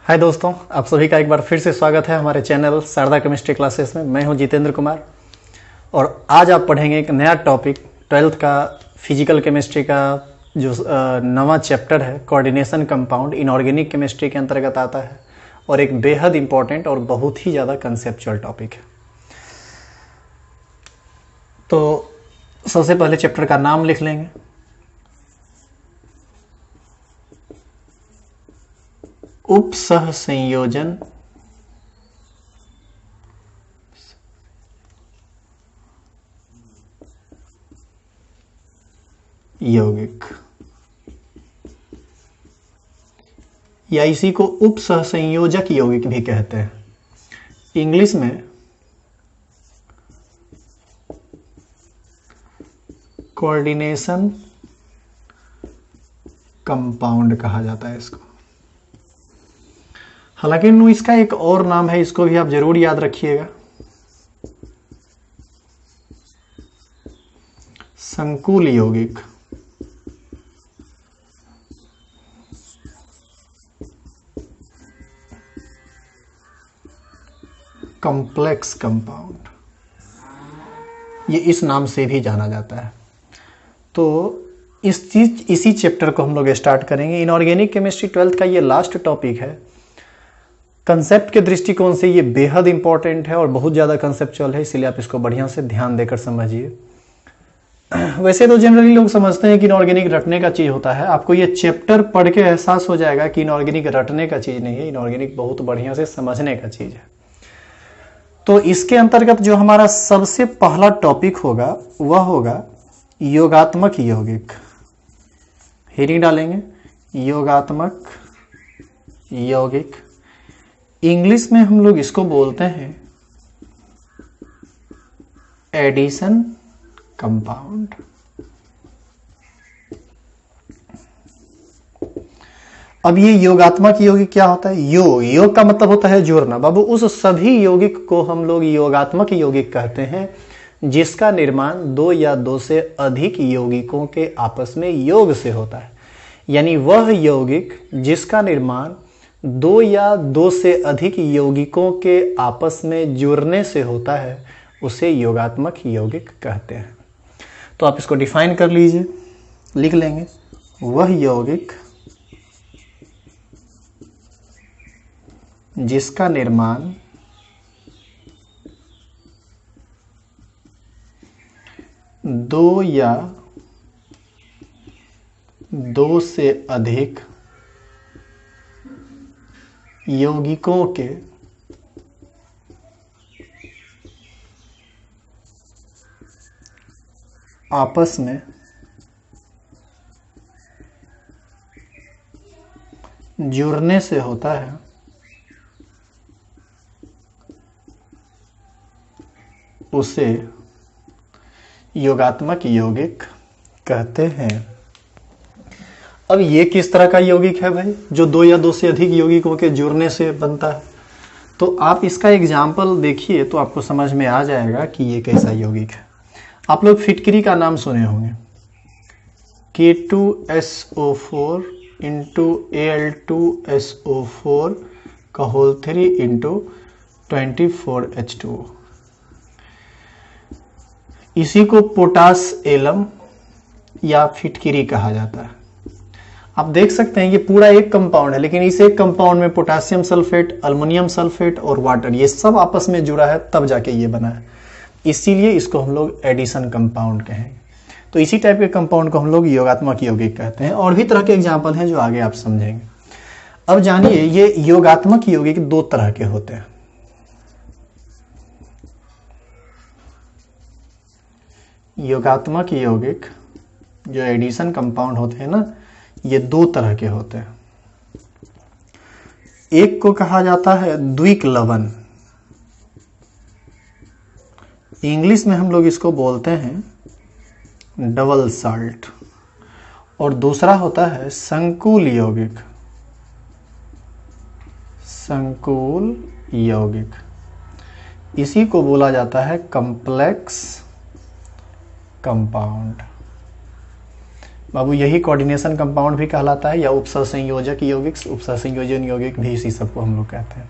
हाय दोस्तों, आप सभी का एक बार फिर से स्वागत है हमारे चैनल शारदा केमिस्ट्री क्लासेस में। मैं हूं जितेंद्र कुमार और आज आप पढ़ेंगे एक नया टॉपिक 12th का फिजिकल केमिस्ट्री का जो नवा चैप्टर है कोऑर्डिनेशन कंपाउंड इनऑर्गेनिक केमिस्ट्री के अंतर्गत आता है और एक बेहद इंपॉर्टेंट और बहुत ही ज़्यादा कंसेप्चुअल टॉपिक है। तो सबसे पहले चैप्टर का नाम लिख लेंगे। उपसह संयोजन यौगिक, या इसी को उपसह संयोजक यौगिक भी कहते हैं। इंग्लिश में कोऑर्डिनेशन कंपाउंड कहा जाता है इसको। हालांकि इसका एक और नाम है, इसको भी आप जरूर याद रखिएगा, संकुल यौगिक, कॉम्प्लेक्स कंपाउंड, ये इस नाम से भी जाना जाता है। तो इसी चैप्टर को हम लोग स्टार्ट करेंगे। इनऑर्गेनिक केमिस्ट्री 12th का ये लास्ट टॉपिक है। कंसेप्ट के दृष्टिकोण से ये बेहद इंपॉर्टेंट है और बहुत ज़्यादा कंसेप्चुअल है, इसलिए आप इसको बढ़िया से ध्यान देकर समझिए। वैसे तो जनरली लोग समझते हैं कि इनऑर्गेनिक रटने का चीज़ होता है। आपको ये चैप्टर पढ़ के एहसास हो जाएगा कि इनऑर्गेनिक रटने का चीज़ नहीं है, इनऑर्गेनिक बहुत बढ़िया से समझने का चीज़ है। तो इसके अंतर्गत जो हमारा सबसे पहला टॉपिक होगा वह होगा योगात्मक यौगिक। हेडिंग डालेंगे योगात्मक यौगिक। इंग्लिश में हम लोग इसको बोलते हैं एडिशन कंपाउंड। अब ये योगात्मक यौगिक क्या होता है? योग का मतलब होता है जोड़ना। बाबू, उस सभी यौगिक को हम लोग योगात्मक यौगिक कहते हैं जिसका निर्माण दो या दो से अधिक यौगिकों के आपस में योग से होता है। यानी वह यौगिक जिसका निर्माण दो या दो से अधिक यौगिकों के आपस में जुड़ने से होता है उसे योगात्मक यौगिक कहते हैं। तो आप इसको डिफाइन कर लीजिए, लिख लेंगे वह यौगिक जिसका निर्माण दो या दो से अधिक यौगिकों के आपस में जुड़ने से होता है उसे योगात्मक यौगिक कहते हैं। अब ये किस तरह का यौगिक है भाई, जो दो या दो से अधिक यौगिकों के जुड़ने से बनता है? तो आप इसका एग्जाम्पल देखिए तो आपको समझ में आ जाएगा कि ये कैसा यौगिक है। आप लोग फिटकरी का नाम सुने होंगे, K2SO4 इंटू Al2SO4 का होल 3 इंटू 24H2O। इसी को पोटास एलम या फिटकिरी कहा जाता है। आप देख सकते हैं ये पूरा एक कंपाउंड है, लेकिन इस एक कंपाउंड में पोटेशियम सल्फेट, अल्युमिनियम सल्फेट और वाटर ये सब आपस में जुड़ा है, तब जाके ये बना है। इसीलिए इसको हम लोग एडिशन कंपाउंड कहेंगे। तो इसी टाइप के कंपाउंड को हम लोग योगात्मक यौगिक कहते हैं। और भी तरह के एग्जाम्पल हैं जो आगे आप समझेंगे। अब जानिए ये योगात्मक यौगिक दो तरह के होते हैं। योगात्मक यौगिक जो एडिशन कंपाउंड होते हैं ना, ये दो तरह के होते हैं। एक को कहा जाता है द्विक लवण, इंग्लिश में हम लोग इसको बोलते हैं डबल साल्ट। और दूसरा होता है संकुल यौगिक, संकुल यौगिक, इसी को बोला जाता है कॉम्प्लेक्स कंपाउंड। बाबू यही कोऑर्डिनेशन कंपाउंड भी कहलाता है, या उपसहसंयोजक यौगिक, उपसहसंयोजन यौगिक भी इसी सबको हम लोग कहते हैं।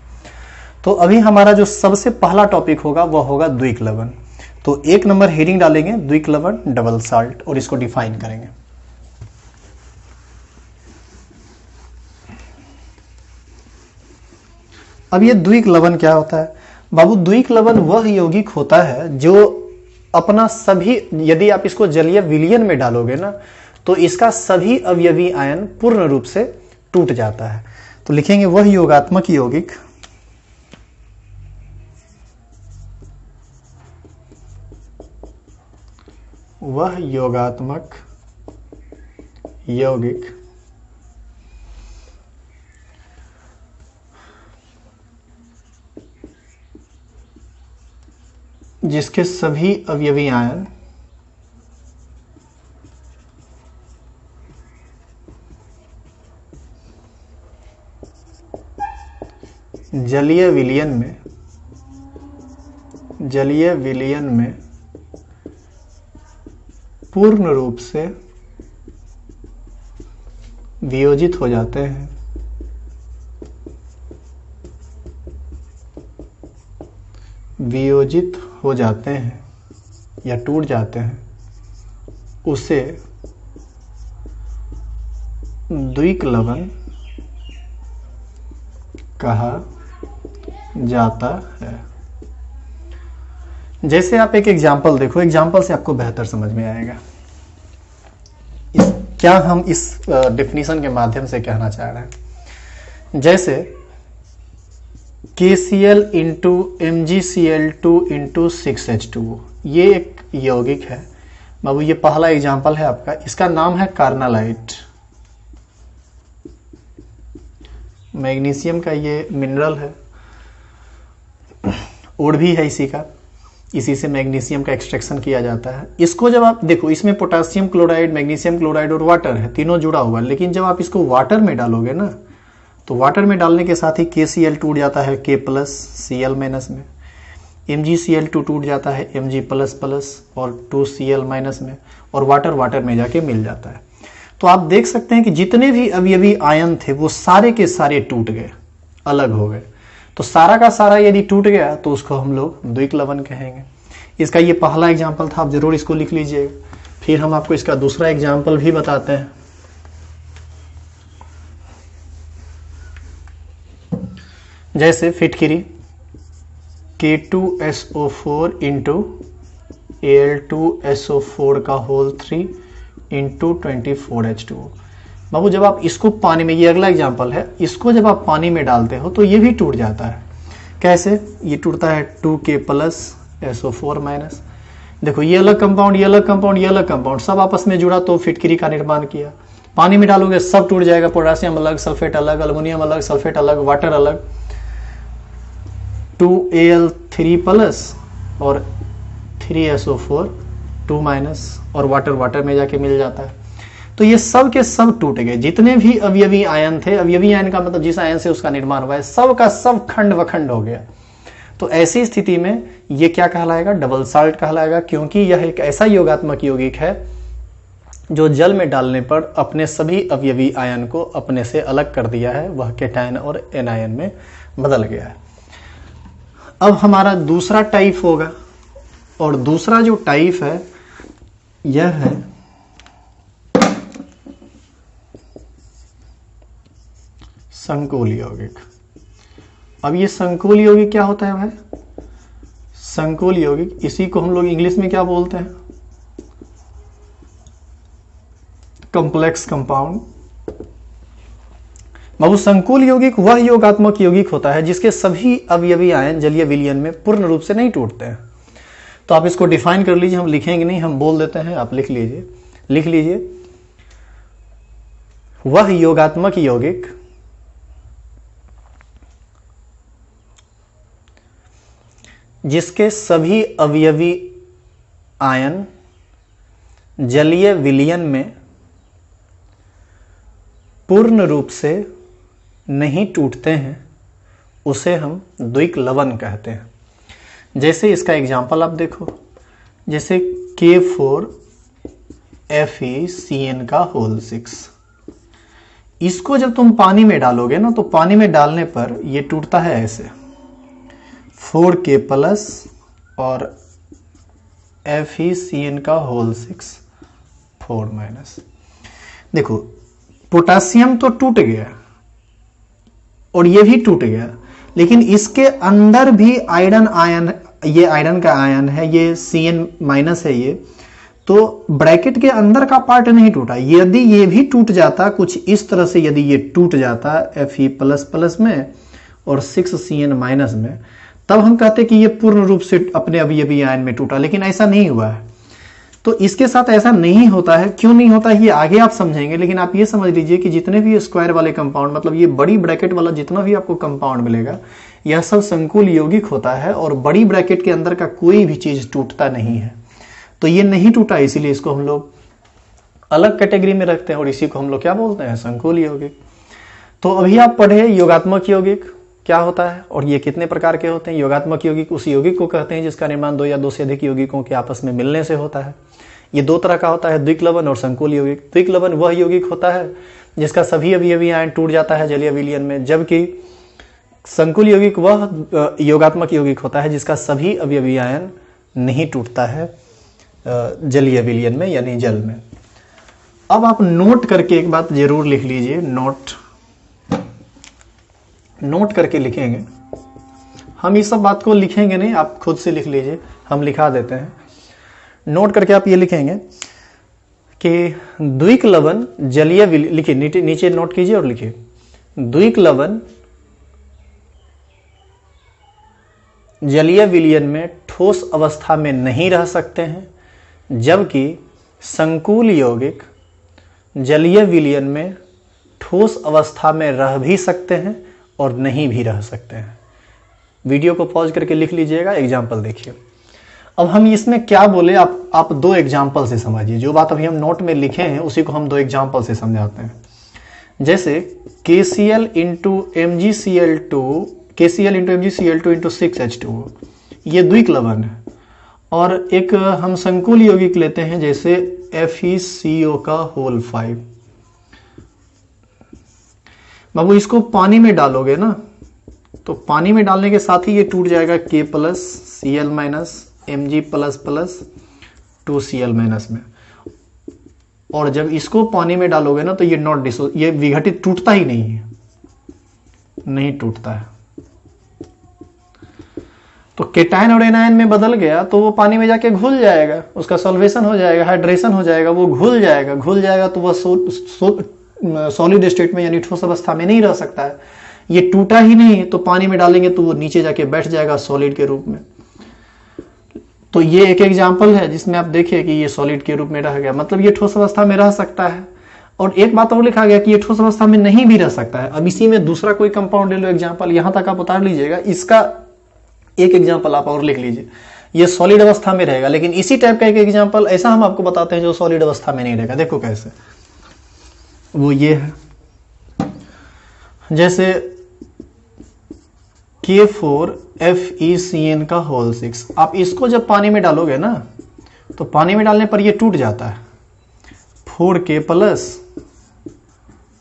तो अभी हमारा जो सबसे पहला टॉपिक होगा वह होगा द्विक लवण। तो 1 नंबर हेडिंग डालेंगे द्विक लवण डबल साल्ट और इसको डिफाइन करेंगे। अब ये द्विक लवण क्या होता है बाबू? द्विक लवण वह यौगिक होता है जो अपना सभी, यदि आप इसको जलीय विलयन में डालोगे ना तो इसका सभी अवयवी आयन पूर्ण रूप से टूट जाता है। तो लिखेंगे वह योगात्मक यौगिक जिसके सभी अवयवी आयन जलीय विलयन में पूर्ण रूप से वियोजित हो जाते हैं, या टूट जाते हैं, उसे द्विक लवण कहा जाता है। जैसे आप एक एग्जाम्पल देखो, एग्जाम्पल से आपको बेहतर समझ में आएगा क्या हम इस डेफिनेशन के माध्यम से कहना चाह रहे हैं। जैसे KCl into MgCl2 into 6H2O, ये एक यौगिक है बाबू। ये पहला एग्जाम्पल है आपका, इसका नाम है कार्नालाइट। मैग्नीशियम का ये मिनरल है, ओड भी है इसी का, इसी से मैग्नीशियम का एक्सट्रैक्शन किया जाता है। इसको जब आप देखो, इसमें पोटासियम क्लोराइड, मैग्नीशियम क्लोराइड और वाटर है, तीनों जुड़ा हुआ है। लेकिन जब आप इसको वाटर में डालोगे ना तो वाटर में डालने के साथ ही KCl टूट जाता है K+ Cl- में, MgCl2 टूट जाता है Mg++ और 2Cl- में, और वाटर में जाके मिल जाता है। तो आप देख सकते हैं कि जितने भी अवयवी आयन थे वो सारे के सारे टूट गए, अलग हो गए। तो सारा का सारा यदि टूट गया तो उसको हम लोग द्विक लवण कहेंगे। इसका ये पहला एग्जाम्पल था, आप जरूर इसको लिख लीजिएगा। फिर हम आपको इसका दूसरा एग्जाम्पल भी बताते हैं। जैसे फिटकिरी K2SO4 इंटू Al2SO4 का होल 3 इंटू 24H2O। बाबू जब आप इसको पानी में, ये अगला एग्जाम्पल है, इसको जब आप पानी में डालते हो तो ये भी टूट जाता है। कैसे? ये टूटता है 2K+ SO4-। देखो ये अलग कंपाउंड, ये अलग कंपाउंड, ये अलग कंपाउंड, सब आपस में जुड़ा तो फिटकिरी का निर्माण किया। पानी में डालोगे सब टूट जाएगा, पोटेशियम अलग, सल्फेट अलग, अल्युमिनियम अलग, सल्फेट अलग, वाटर अलग, 2Al3+ और 3SO4 2- और वाटर में जाके मिल जाता है। तो ये सब के सब टूट गए, जितने भी अवयवी आयन थे। अवयवी आयन का मतलब जिस आयन से उसका निर्माण हुआ है, सब का सब खंड वखंड हो गया। तो ऐसी स्थिति में ये क्या कहलाएगा? डबल साल्ट कहलाएगा, क्योंकि यह एक ऐसा योगात्मक यौगिक है जो जल में डालने पर अपने सभी अवयवी आयन को अपने से अलग कर दिया है, वह केटायन और एनायन में बदल गया है। अब हमारा दूसरा टाइप होगा, और दूसरा जो टाइप है यह है संकुल यौगिक। अब ये संकुल यौगिक क्या होता है भाई? संकुल यौगिक, इसी को हम लोग इंग्लिश में क्या बोलते हैं? Complex compound. बाबू संकुल यौगिक वह योगात्मक यौगिक होता है जिसके सभी अवयवी आयन जलीय विलयन में पूर्ण रूप से नहीं टूटते हैं। तो आप इसको डिफाइन कर लीजिए, हम लिखेंगे नहीं, हम बोल देते हैं, आप लिख लीजिए। वह योगात्मक यौगिक जिसके सभी अवयवी आयन जलीय विलयन में पूर्ण रूप से नहीं टूटते हैं, उसे हम द्विक लवण कहते हैं। जैसे इसका एग्जाम्पल आप देखो, जैसे K4 FeCN का होल 6। इसको जब तुम पानी में डालोगे ना तो पानी में डालने पर ये टूटता है ऐसे 4K प्लस और FeCN का होल 6 4 माइनस। देखो पोटासियम तो टूट गया और ये भी टूट गया, लेकिन इसके अंदर भी आयरन आयन, ये आयरन का आयन है, ये Cn माइनस है ये, तो ब्रैकेट के अंदर का पार्ट नहीं टूटा। यदि ये भी टूट जाता कुछ इस तरह से, यदि ये टूट जाता Fe प्लस प्लस में और 6Cn माइनस में, तब हम कहते कि ये पूर्ण रूप से अपने अवयवी आयन में टूटा, लेकिन ऐसा नहीं हुआ है। तो इसके साथ ऐसा नहीं होता है। क्यों नहीं होता है ये आगे आप समझेंगे, लेकिन आप ये समझ लीजिए कि जितने भी स्क्वायर वाले कंपाउंड, मतलब ये बड़ी ब्रैकेट वाला जितना भी आपको कंपाउंड मिलेगा, यह सब संकुल यौगिक होता है और बड़ी ब्रैकेट के अंदर का कोई भी चीज टूटता नहीं है। तो ये नहीं टूटा, इसीलिए इसको हम लोग अलग कैटेगरी में रखते हैं और इसी को हम लोग क्या बोलते हैं, संकुल यौगिक। तो अभी आप पढ़े योगात्मक यौगिक क्या होता है और ये कितने प्रकार के होते हैं। योगात्मक यौगिक उस यौगिक को कहते हैं जिसका निर्माण दो या दो से अधिक यौगिकों के आपस में मिलने से होता है। ये दो तरह का होता है, द्विक लवण और संकुल यौगिक। द्विक लवण वह यौगिक होता है जिसका सभी अवयवी आयन टूट जाता है जलीय विलयन में, जबकि संकुल यौगिक वह योगात्मक यौगिक होता है जिसका सभी अवयवी आयन नहीं टूटता है जलीय विलयन में, यानी जल में। अब आप नोट करके एक बात जरूर लिख लीजिए, नोट करके लिखेंगे। हम इस सब बात को लिखेंगे नहीं, आप खुद से लिख लीजिए, हम लिखा देते हैं। नोट करके आप ये लिखेंगे कि द्विक लवण जलीय विलयन, लिखिए नीचे नोट कीजिए और लिखिए, द्विक लवण जलीय विलयन में ठोस अवस्था में नहीं रह सकते हैं, जबकि संकुल यौगिक जलीय विलयन में ठोस अवस्था में रह भी सकते हैं और नहीं भी रह सकते हैं। वीडियो को पॉज करके लिख लीजिएगा, एग्जाम्पल देखिए। अब हम इसमें क्या बोले आप दो एग्जाम्पल से समझिए। जो बात अभी हम नोट में लिखे हैं उसी को हम दो एग्जाम्पल से समझाते हैं। जैसे KCl into MgCl2 into 6H2O, ये द्विक लवण है। और एक हम संकुल यौगिक लेते हैं जैसे FeCO का होल 5। बाबू इसको पानी में डालोगे ना तो पानी में डालने के साथ ही ये टूट जाएगा K plus Cl minus Mg plus plus 2Cl minus में। और जब इसको पानी में डालोगे ना तो ये विघटित टूटता ही नहीं है, नहीं टूटता है। तो केटायन और एनायन में बदल गया तो वो पानी में जाके घुल जाएगा, उसका सॉल्वेशन हो जाएगा, हाइड्रेशन हो जाएगा, वो घुल जाएगा तो वह सॉलिड स्टेट में यानी ठोस अवस्था में नहीं रह सकता है। ये टूटा ही नहीं, तो पानी में डालेंगे तो वो नीचे जाके बैठ जाएगा सॉलिड के रूप में। तो ये एक एग्जाम्पल है जिसमें आप देखिए कि ये सॉलिड के रूप में रह गया, मतलब ये ठोस अवस्था में रह सकता है। और एक बात और लिखा गया कि ये ठोस अवस्था में नहीं भी रह सकता है। अब इसी में दूसरा कोई कंपाउंड ले लो एग्जाम्पल, यहां तक आप उतार लीजिएगा, इसका एक एग्जाम्पल आप और लिख लीजिए। ये सॉलिड अवस्था में रहेगा, लेकिन इसी टाइप का एक एग्जाम्पल ऐसा हम आपको बताते हैं जो सॉलिड अवस्था में नहीं रहेगा। देखो कैसे, वो ये है जैसे K4FeCN का होल 6। आप इसको जब पानी में डालोगे ना तो पानी में डालने पर ये टूट जाता है 4K प्लस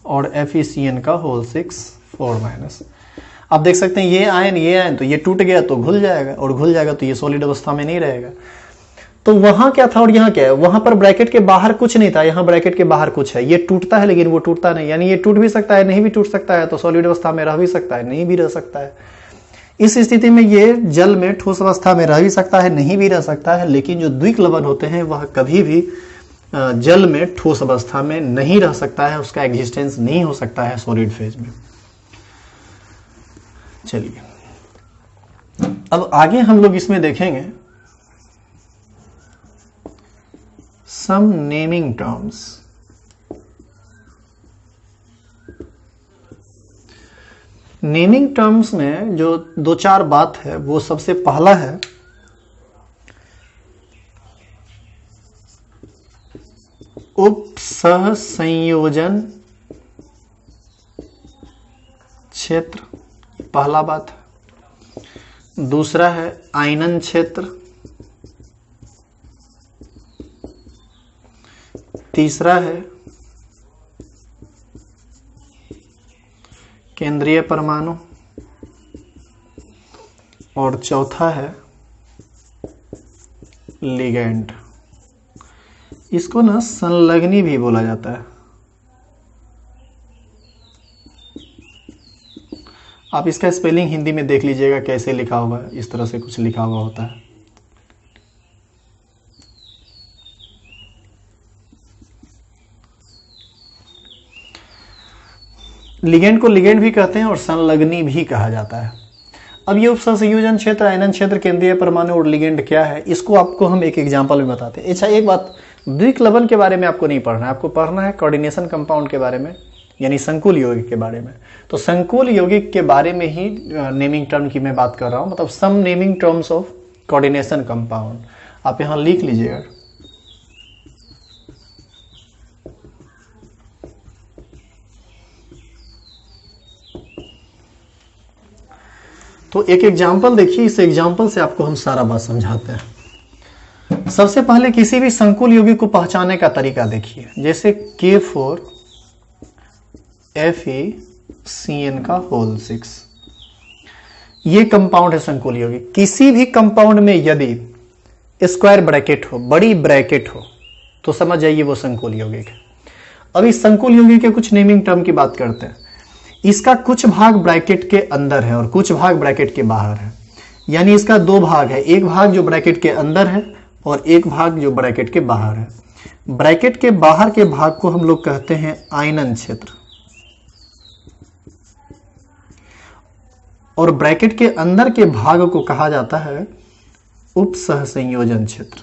और FeCN का होल 6 4 माइनस। आप देख सकते हैं ये आयन तो ये टूट गया तो घुल जाएगा, और घुल जाएगा तो ये सॉलिड अवस्था में नहीं रहेगा। तो वहां क्या था और यहाँ क्या है, वहां पर ब्रैकेट के बाहर कुछ नहीं था, यहाँ ब्रैकेट के बाहर कुछ है। ये टूटता है लेकिन वो टूटता नहीं, यानी ये टूट भी सकता है, नहीं भी टूट सकता है, तो सॉलिड अवस्था में रह भी सकता है, नहीं भी रह सकता है। इस स्थिति में ये जल में ठोस अवस्था में रह भी सकता है, नहीं भी रह सकता है। लेकिन जो द्विक लवण होते हैं वह कभी भी जल में ठोस अवस्था में नहीं रह सकता है, उसका एग्जिस्टेंस नहीं हो सकता है सॉलिड फेज में। चलिए अब आगे हम लोग इसमें देखेंगे सम नेमिंग टर्म्स। नेमिंग टर्म्स में जो दो चार बात है, वो सबसे पहला है उपसह संयोजन क्षेत्र, पहला बात है। दूसरा है आयनन क्षेत्र, तीसरा है केंद्रीय परमाणु और चौथा है लिगैंड। इसको ना संलग्नी भी बोला जाता है। आप इसका स्पेलिंग हिंदी में देख लीजिएगा कैसे लिखा हुआ है, इस तरह से कुछ लिखा हुआ होता है। लिगेंड को लिगेंड भी कहते हैं और संलग्नी भी कहा जाता है। अब ये उपसंयोजन क्षेत्र, आयनन क्षेत्र, केंद्रीय परमाणु और लिगेंड क्या है, इसको आपको हम एक एग्जांपल में बताते हैं। अच्छा, एक बात, द्विक्लवन के बारे में आपको नहीं पढ़ना है, आपको पढ़ना है कोऑर्डिनेशन कंपाउंड के बारे में, यानी संकुल यौगिक के बारे में। तो संकुल यौगिक के बारे में ही नेमिंग टर्म की मैं बात कर रहा हूं, मतलब some naming terms of coordination compound. आप यहां लिख लीजिएगा। तो एक एग्जाम्पल देखिए, इस एग्जाम्पल से आपको हम सारा बात समझाते हैं। सबसे पहले किसी भी संकुल यौगिक को पहचानने का तरीका देखिए। जैसे K4FeCN का होल 6, ये कंपाउंड है संकुल यौगिक। किसी भी कंपाउंड में यदि स्क्वायर ब्रैकेट हो, बड़ी ब्रैकेट हो, तो समझ जाइए वो संकुल यौगिक है। अब इस संकुल यौगिक के कुछ नेमिंग टर्म की बात करते हैं। इसका कुछ भाग ब्रैकेट के अंदर है और कुछ भाग ब्रैकेट के बाहर है, यानी इसका दो भाग है, एक भाग जो ब्रैकेट के अंदर है और एक भाग जो ब्रैकेट के बाहर है। ब्रैकेट के बाहर के भाग को हम लोग कहते हैं आयनन क्षेत्र, और ब्रैकेट के अंदर के भाग को कहा जाता है उपसहसंयोजन क्षेत्र।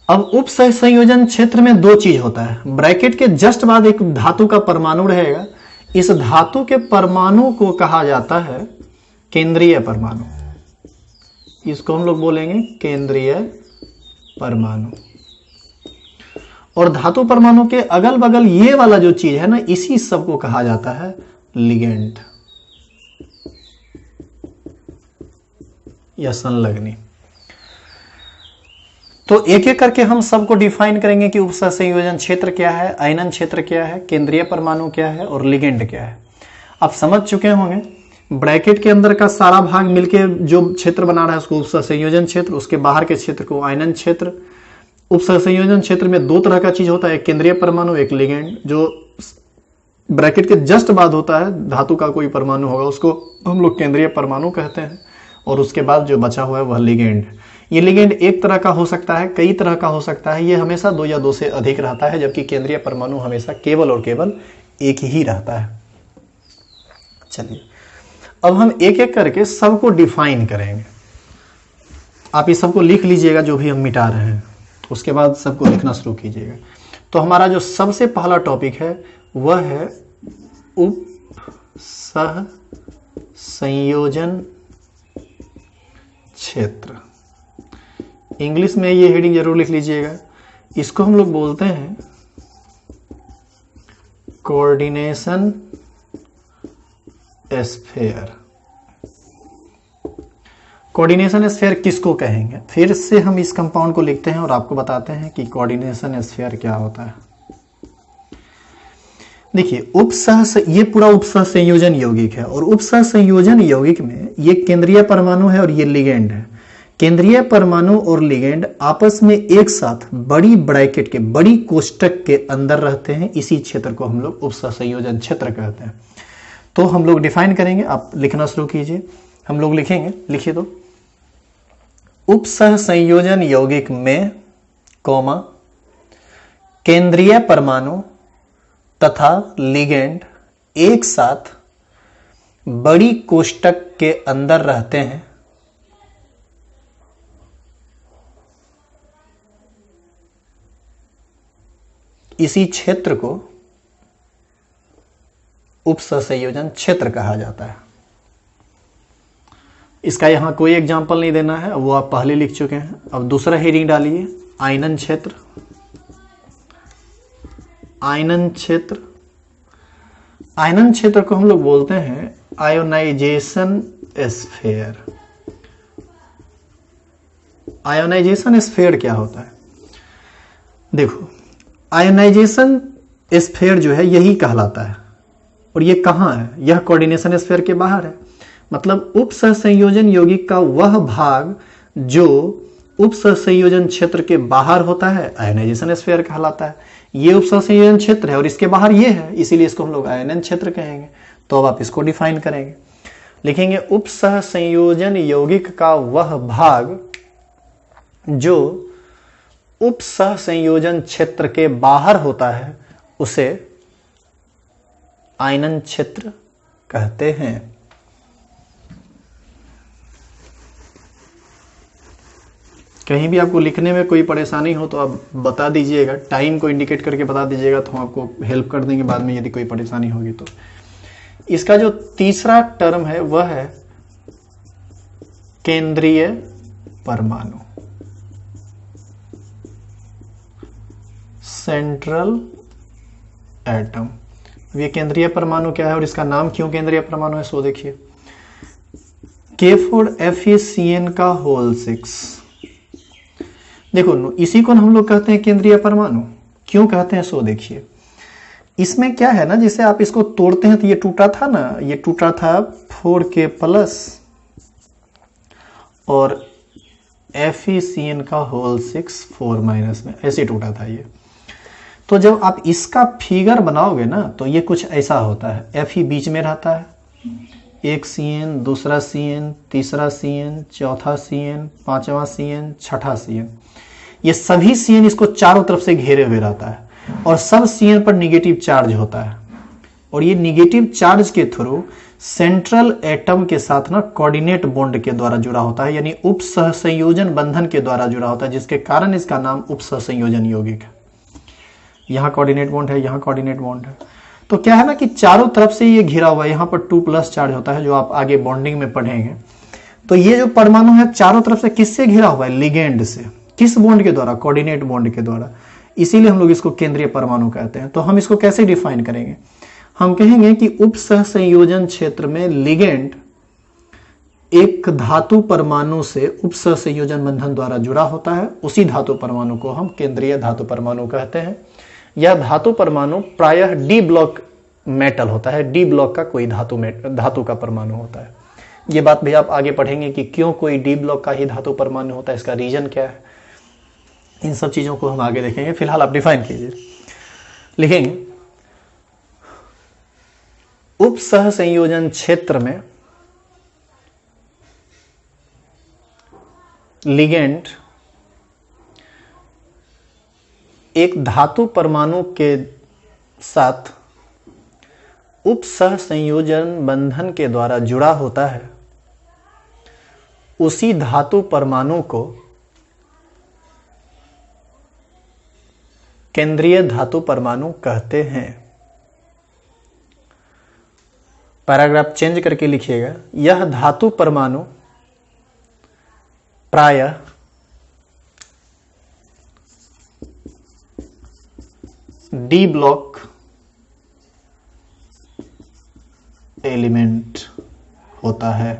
अब उपसंयोजन क्षेत्र में दो चीज होता है। ब्रैकेट के जस्ट बाद एक धातु का परमाणु रहेगा, इस धातु के परमाणु को कहा जाता है केंद्रीय परमाणु। इसको हम लोग बोलेंगे केंद्रीय परमाणु। और धातु परमाणु के अगल बगल ये वाला जो चीज है ना, इसी सब को कहा जाता है लिगेंड या संलग्नी। तो एक एक करके हम सबको डिफाइन करेंगे कि उपसंयोजन क्षेत्र क्या है, आयनन क्षेत्र क्या है, केंद्रीय परमाणु क्या है और लिगेंड क्या है। आप समझ चुके होंगे, ब्रैकेट के अंदर का सारा भाग मिलके जो क्षेत्र बना रहा है उसको उपसंयोजन क्षेत्र, उसके बाहर के क्षेत्र को आयनन क्षेत्र। उपसंयोजन क्षेत्र में दो तरह का चीज होता है, एक केंद्रीय परमाणु, एक लिगेंड। जो ब्रैकेट के जस्ट बाद होता है, धातु का कोई परमाणु होगा, उसको हम लोग केंद्रीय परमाणु कहते हैं, और उसके बाद जो बचा हुआ है वह लिगेंड। ये लिगेंड एक तरह का हो सकता है, कई तरह का हो सकता है, ये हमेशा दो या दो से अधिक रहता है, जबकि केंद्रीय परमाणु हमेशा केवल और केवल एक ही रहता है। चलिए अब हम एक एक करके सबको डिफाइन करेंगे। आप ये सबको लिख लीजिएगा जो भी हम मिटा रहे हैं, उसके बाद सबको लिखना शुरू कीजिएगा। तो हमारा जो सबसे पहला टॉपिक है वह है उपसंयोजन क्षेत्र। इंग्लिश में ये हेडिंग जरूर लिख लीजिएगा। इसको हम लोग बोलते हैं कोऑर्डिनेशन स्फीयर। कोऑर्डिनेशन स्फीयर किसको कहेंगे, फिर से हम इस कंपाउंड को लिखते हैं और आपको बताते हैं कि कोऑर्डिनेशन स्फीयर क्या होता है। देखिए ये पूरा उपसंयोजन यौगिक है, और उपसंयोजन यौगिक में ये केंद्रीय परमाणु है और ये लिगेंड है। केंद्रीय परमाणु और लिगेंड आपस में एक साथ बड़ी ब्रैकेट के, बड़ी कोष्टक के अंदर रहते हैं। इसी क्षेत्र को हम लोग उपसंयोजन क्षेत्र कहते हैं। तो हम लोग डिफाइन करेंगे, आप लिखना शुरू कीजिए। हम लोग लिखेंगे, लिखिए तो उपसंयोजन यौगिक में कॉमा केंद्रीय परमाणु तथा लिगेंड एक साथ बड़ी कोष्टक के अंदर रहते हैं। इसी क्षेत्र को उपसंयोजन क्षेत्र कहा जाता है। इसका यहां कोई एग्जाम्पल नहीं देना है, वो आप पहले लिख चुके हैं। अब दूसरा हेडिंग डालिए, आयनन क्षेत्र। आयनन क्षेत्र, आयनन क्षेत्र को हम लोग बोलते हैं आयोनाइजेशन स्फीयर। आयोनाइजेशन स्फीयर क्या होता है? देखो, आयोनाइजेशन स्फीयर जो है यही कहलाता है, और ये कहाँ है? यह कोऑर्डिनेशन स्फीयर के बाहर है। मतलब उप सहसंयोजन यौगिक का वह भाग जो उप सहसंयोजन क्षेत्र के बाहर होता है आयोनाइजेशन स्फीयर कहलाता है। ये उप सहसंयोजन क्षेत्र है और इसके बाहर ये है, इसीलिए इसको हम लोग आयनन क्षेत्र कहेंगे। तो अब आप इसको डिफाइन करेंगे, लिखेंगे उप सहसंयोजन यौगिक का वह भाग जो उप सहसंयोजन क्षेत्र के बाहर होता है उसे आयनन क्षेत्र कहते हैं। कहीं भी आपको लिखने में कोई परेशानी हो तो आप बता दीजिएगा, टाइम को इंडिकेट करके बता दीजिएगा, तो हम आपको हेल्प कर देंगे बाद में यदि कोई परेशानी होगी तो। इसका जो तीसरा टर्म है वह है केंद्रीय परमाणु, सेंट्रल एटम। ये केंद्रीय परमाणु क्या है और इसका नाम क्यों केंद्रीय परमाणु है सो देखिए। K4FeCN का होल 6, देखो इसी को हम लोग कहते हैं केंद्रीय परमाणु। क्यों कहते हैं सो देखिए। इसमें क्या है ना, जैसे आप इसको तोड़ते हैं तो ये टूटा था ना, ये टूटा था 4K प्लस और FeCN का होल 6 4 माइनस में, ऐसे टूटा था ये। तो जब आप इसका फिगर बनाओगे ना तो ये कुछ ऐसा होता है। Fe बीच में रहता है, एक CN, दूसरा CN, तीसरा CN, चौथा CN, पांचवा CN, छठा CN। ये सभी CN इसको चारों तरफ से घेरे हुए रहता है और सब CN पर निगेटिव चार्ज होता है, और ये निगेटिव चार्ज के थ्रू सेंट्रल एटम के साथ ना कोऑर्डिनेट बॉन्ड के द्वारा जुड़ा होता है, यानी उप सहसंयोजन बंधन के द्वारा जुड़ा होता है, जिसके कारण इसका नाम उप सहसंयोजन यौगिक है। यहाँ कोऑर्डिनेट बॉन्ड है, यहाँ कोऑर्डिनेट बॉन्ड है। तो क्या है ना कि चारों तरफ से ये घिरा हुआ है, यहाँ पर 2+ चार्ज होता है जो आप आगे बॉन्डिंग में पढ़ेंगे। तो ये जो परमाणु है चारों तरफ से किससे घिरा हुआ है? लिगेंड से। किस बॉन्ड के द्वारा? कोऑर्डिनेट बॉन्ड के द्वारा। इसीलिए हम लोग इसको केंद्रीय परमाणु कहते हैं। तो हम इसको कैसे डिफाइन करेंगे? हम कहेंगे कि उप सहसंयोजन क्षेत्र में लिगेंड एक धातु परमाणु से उप सहसंयोजन बंधन द्वारा जुड़ा होता है, उसी धातु परमाणु को हम केंद्रीय धातु परमाणु कहते हैं। यह धातु परमाणु प्रायः डी ब्लॉक मेटल होता है, डी ब्लॉक का कोई धातु का परमाणु होता है। ये बात भी आप आगे पढ़ेंगे कि क्यों कोई डी ब्लॉक का ही धातु परमाणु होता है, इसका रीजन क्या है। इन सब चीजों को हम आगे देखेंगे, फिलहाल आप डिफाइन कीजिए। लिखेंगे उप सहसंयोजन क्षेत्र में लिगेंड एक धातु परमाणु के साथ उप सहसंयोजन बंधन के द्वारा जुड़ा होता है, उसी धातु परमाणु को केंद्रीय धातु परमाणु कहते हैं। पैराग्राफ चेंज करके लिखिएगा, यह धातु परमाणु प्रायः डी ब्लॉक एलिमेंट होता है।